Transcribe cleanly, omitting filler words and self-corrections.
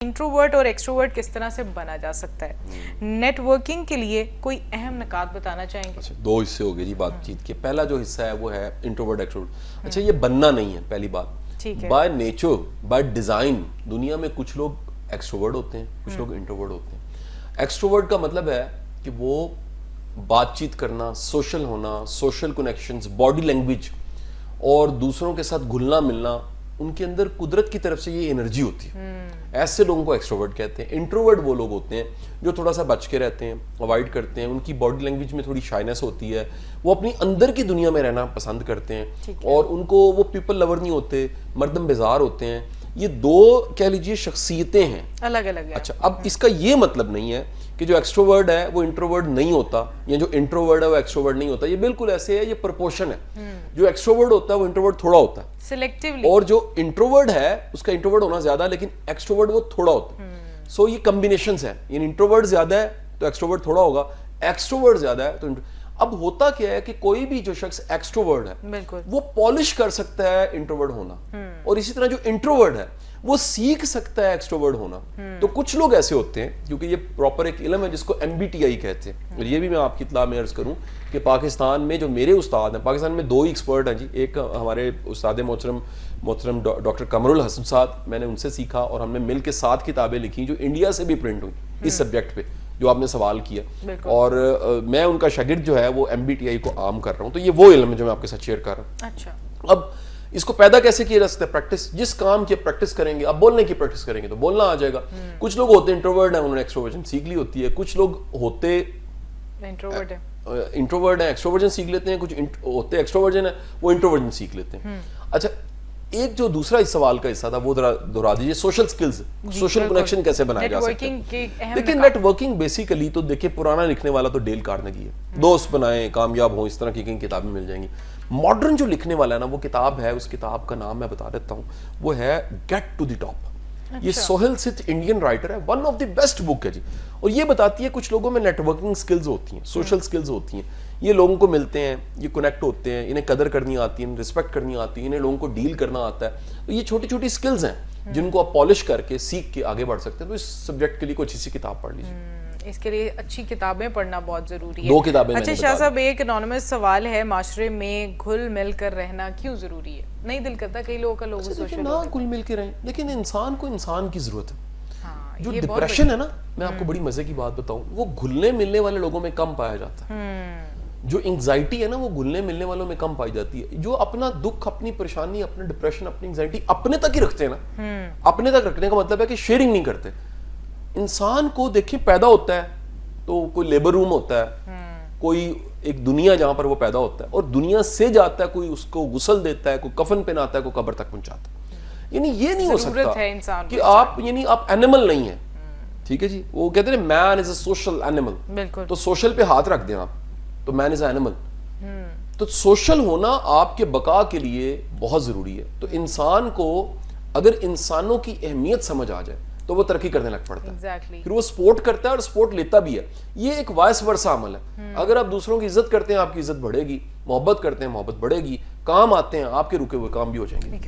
Introvert اور extrovert کس طرح سے بنا جا سکتا ہے؟ نیٹ ورکنگ کے لیے کوئی اہم نکات بتانا چاہیں گے؟ اچھا، دو حصے ہو گئے جی بات چیت کے. پہلا جو حصہ ہے وہ ہے انٹروورٹ ایکسٹروورٹ. اچھا، یہ بننا نہیں ہے پہلی بات. بائی نیچر بائی ڈیزائن دنیا میں کچھ لوگ ایکسٹروورٹ ہوتے ہیں، کچھ لوگ انٹروورٹ ہوتے ہیں. ایکسٹروورٹ کا مطلب ہے کہ وہ بات چیت کرنا، سوشل ہونا، سوشل کنیکشنز، باڈی لینگویج اور دوسروں کے ساتھ گھلنا ملنا، ان کے اندر قدرت کی طرف سے یہ انرجی ہوتی ہے. ایسے لوگوں کو ایکسٹروورٹ کہتے ہیں. انٹروورٹ وہ لوگ ہوتے ہیں جو تھوڑا سا بچ کے رہتے ہیں، اوائڈ کرتے ہیں، ان کی باڈی لینگویج میں تھوڑی شائنس ہوتی ہے، وہ اپنی اندر کی دنیا میں رہنا پسند کرتے ہیں اور ان کو وہ پیپل لور نہیں ہوتے، مردم بیزار ہوتے ہیں. یہ دو کہہ لیجئے شخصیتیں ہیں الگ الگ. اچھا، اب اس کا یہ مطلب نہیں ہے کہ جو ایکسٹروورٹ ہے وہ انٹروورٹ نہیں ہوتا، یا جو انٹروورٹ ہے وہ ایکسٹروورٹ نہیں ہوتا. یہ بالکل ایسے ہے، یہ پرپورشن ہے. جو ایکسٹروورٹ ہوتا ہے وہ انٹروورٹ تھوڑا ہوتا ہے سلیکٹیولی، اور جو انٹروورٹ ہے اس کا انٹروورٹ ہونا زیادہ ہے لیکن ایکسٹروورٹ وہ تھوڑا ہوتا ہے. سو یہ کمبینیشنز ہیں، یعنی انٹروورٹ زیادہ ہے تو ایکسٹروورٹ تھوڑا ہوگا، ایکسٹروورٹ زیادہ ہے تو اب ہوتا کیا ہے کہ کوئی بھی جو شخص ایکسٹروورٹ ہے وہ پالش کر سکتا ہے انٹروورٹ ہونا، اور اسی طرح جو انٹروورٹ ہے وہ سیکھ سکتا ہے ایکسٹروورٹ ہونا. تو کچھ لوگ ایسے ہوتے ہیں، کیونکہ یہ پراپر ایک علم ہے جس کو MBTI کہتے ہیں. اور یہ بھی میں آپ کی اطلاع میں عرض کروں کہ پاکستان میں جو میرے استاد ہیں، پاکستان میں دو ہی ایکسپرٹ ہیں جی. ایک ہمارے استاد محترم ڈاکٹر قمر الحسن صاحب، میں نے ان سے سیکھا اور ہم نے مل کے 7 کتابیں لکھی جو انڈیا سے بھی پرنٹ ہوئی اس سبجیکٹ پہ جو آپ نے سوال کیا. اور میں ان کا شاگرد جو ہے وہ MBTI کو عام کر رہا ہوں. تو یہ وہ علم ہے جو میں آپ کے ساتھ شیئر کر رہا ہوں. اچھا، اب اس کو پیدا کیسے کیا جا سکتا ہے؟ پریکٹس. جس کام کی پریکٹس کریں گے، اب بولنے کی پریکٹس کریں گے تو بولنا آ جائے گا. کچھ لوگ ہوتے ہیں انٹروورٹ ہیں، انہوں نے ایکسٹروورژن سیکھ لی ہوتی ہے. کچھ لوگ ہوتے انٹروورٹ ہیں، ایکسٹروورژن سیکھ لیتے ہیں. کچھ ہوتے ایکسٹروورژن ہیں، وہ انٹروورژن سیکھ لیتے ہیں. اچھا، ایک جو دوسرا اس سوال کا حصہ تھا وہ ذرا دہرا دیجیے، سوشل سکلز، سوشل کنیکشن کیسے بنایا جا سکتا ہے. لیکن نیٹ ورکنگ بیسیکلی تو دیکھیں، پرانا لکھنے والا تو ڈیل کارنیگی ہے. دوست بنائیں، کامیاب ہوں، اس طرح کی کئی کتابیں مل جائیں گی. ماڈرن جو لکھنے والا ہے نا، وہ کتاب ہے، اس کتاب کا نام میں بتا دیتا ہوں، وہ ہے گیٹ ٹو دی ٹاپ. یہ سہیل ست انڈین رائٹر ہے، ون آف دی بیسٹ بک ہے جی. اور یہ بتاتی ہے کچھ لوگوں میں نیٹ ورکنگ سکلز ہوتی ہیں، سوشل سکلز ہوتی ہیں. یہ لوگوں کو ملتے ہیں، یہ کنیکٹ ہوتے ہیں، انہیں قدر کرنی آتی ہے، رسپیکٹ کرنی آتی ہے، انہیں لوگوں کو ڈیل کرنا آتا ہے. تو یہ چھوٹی چھوٹی سکلز ہیں جن کو آپ پالش کر کے سیکھ کے آگے بڑھ سکتے ہیں. تو اس سبجیکٹ کے لیے کوئی اچھی سی کتاب پڑھ لیجیے. اس کے لیے اچھی کتابیں پڑھنا بہت ضروری ہے. 2 کتابیں. اچھا شاہ صاحب، ایک انونیمس سوال ہے، معاشرے میں گھل مل کر رہنا کیوں ضروری ہے؟ نہیں دل کرتا کئی لوگوں کا لوگوں سوشل نہ گھل مل کے رہیں، لیکن انسان کو انسان کی ضرورت ہے. جو ڈپریشن ہے نا، میں آپ کو بڑی مزے کی بات بتاؤں، وہ گھلنے ملنے والے لوگوں میں کم پایا جاتا ہے. جو انگزائٹی ہے نا، وہ گھلنے ملنے والوں میں کم پائی جاتی ہے. جو اپنا دکھ، اپنی پریشانی، اپنا ڈپریشن، اپنی انگزائٹی اپنے تک ہی رکھتے ہیں نا، اپنے تک رکھنے کا مطلب ہے کہ شیئرنگ نہیں کرتے. انسان کو دیکھیں، پیدا ہوتا ہے تو کوئی لیبر روم ہوتا ہے، کوئی ایک دنیا جہاں پر وہ پیدا ہوتا ہے، اور دنیا سے جاتا ہے، کوئی اس کو غسل دیتا ہے، کوئی کفن پہناتا ہے، کوئی قبر تک پہنچاتا ہے. یعنی یہ نہیں ہو سکتا کہ آپ اینیمل نہیں ہیں. ٹھیک ہے جی، وہ کہتے ہیں مین از اے سوشل اینیمل. تو سوشل پہ ہاتھ رکھ دیں آپ تو مین از اے اینیمل. تو سوشل ہونا آپ کے بقا کے لیے بہت ضروری ہے. تو انسان کو اگر انسانوں کی اہمیت سمجھ آ جائے تو وہ ترقی کرنے لگ پڑتا ہے. پھر وہ سپورٹ کرتا ہے اور سپورٹ لیتا بھی ہے. یہ ایک وائس ورسا عمل ہے. اگر آپ دوسروں کی عزت کرتے ہیں، آپ کی عزت بڑھے گی. محبت کرتے ہیں، محبت بڑھے گی. کام آتے ہیں، آپ کے رکے ہوئے کام بھی ہو جائیں گے.